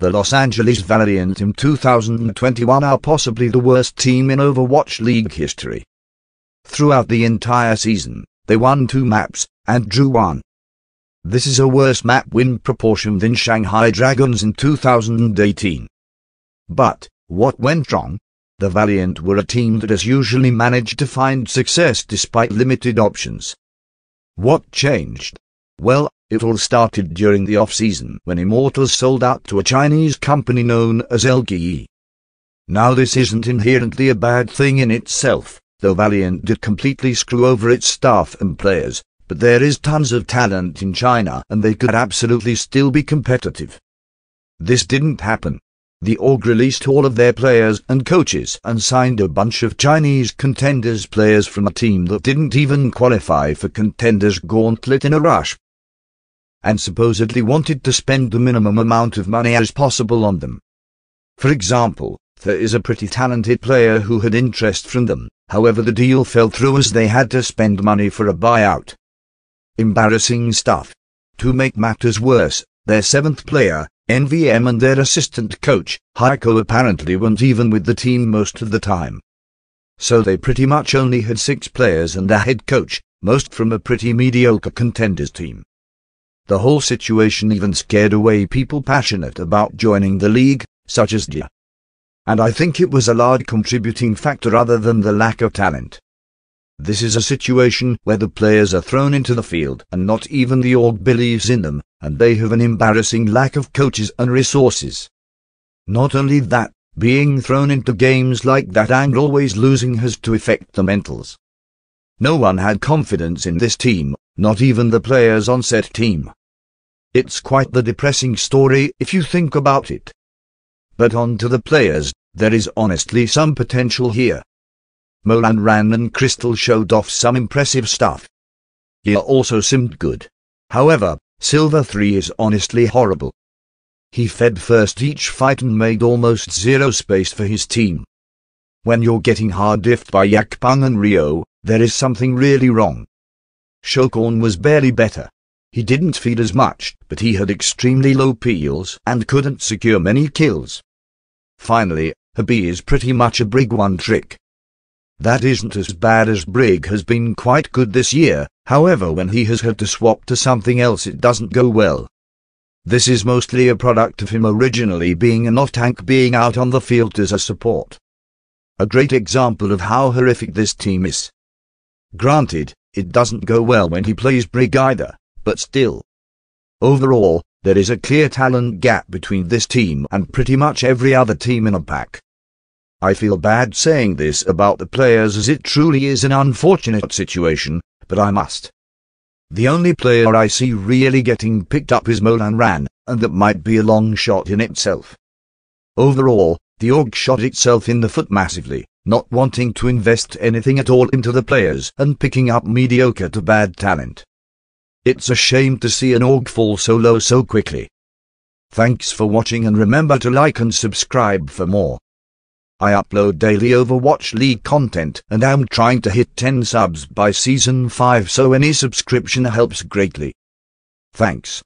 the Los Angeles Valiant in 2021 are possibly the worst team in Overwatch League history. Throughout the entire season, they won 2 maps, and drew 1. This is a worse map win proportion than Shanghai Dragons in 2018. But, what went wrong? The Valiant were a team that has usually managed to find success despite limited options. What changed? Well, it all started during the off-season when Immortals sold out to a Chinese company known as LGE. Now this isn't inherently a bad thing in itself, though Valiant did completely screw over its staff and players, but there is tons of talent in China and they could absolutely still be competitive. This didn't happen. The org released all of their players and coaches and signed a bunch of Chinese Contenders players from a team that didn't even qualify for Contenders Gauntlet in a rush, and supposedly wanted to spend the minimum amount of money as possible on them. For example, there is a pretty talented player who had interest from them, however the deal fell through as they had to spend money for a buyout. Embarrassing stuff. To make matters worse, their 7th player, NVM, and their assistant coach, Heiko, apparently weren't even with the team most of the time. So they pretty much only had 6 players and a head coach, most from a pretty mediocre Contenders team. The whole situation even scared away people passionate about joining the league, such as Dia. And I think it was a large contributing factor other than the lack of talent. This is a situation where the players are thrown into the field and not even the org believes in them, and they have an embarrassing lack of coaches and resources. Not only that, being thrown into games like that and always losing has to affect the mentals. No one had confidence in this team, not even the players on said team. It's quite the depressing story if you think about it. But on to the players, there is honestly some potential here. Moran and Crystal showed off some impressive stuff. Gia also seemed good. However, Silver 3 is honestly horrible. He fed first each fight and made almost zero space for his team. When you're getting hard diffed by Yakpang and Rio, there is something really wrong. Shokorn was barely better. He didn't feed as much, but he had extremely low peels and couldn't secure many kills. Finally, Habi is pretty much a Brig one trick. That isn't as bad as Brig has been quite good this year, however when he has had to swap to something else it doesn't go well. This is mostly a product of him originally being an off-tank being out on the field as a support. A great example of how horrific this team is. Granted, it doesn't go well when he plays Brig either, but still. Overall, there is a clear talent gap between this team and pretty much every other team in a pack. I feel bad saying this about the players as it truly is an unfortunate situation, but I must. The only player I see really getting picked up is Moran, and that might be a long shot in itself. Overall, the org shot itself in the foot massively, not wanting to invest anything at all into the players and picking up mediocre to bad talent. It's a shame to see an org fall so low so quickly. Thanks for watching and remember to like and subscribe for more. I upload daily Overwatch League content and am trying to hit 10 subs by Season 5, so any subscription helps greatly. Thanks.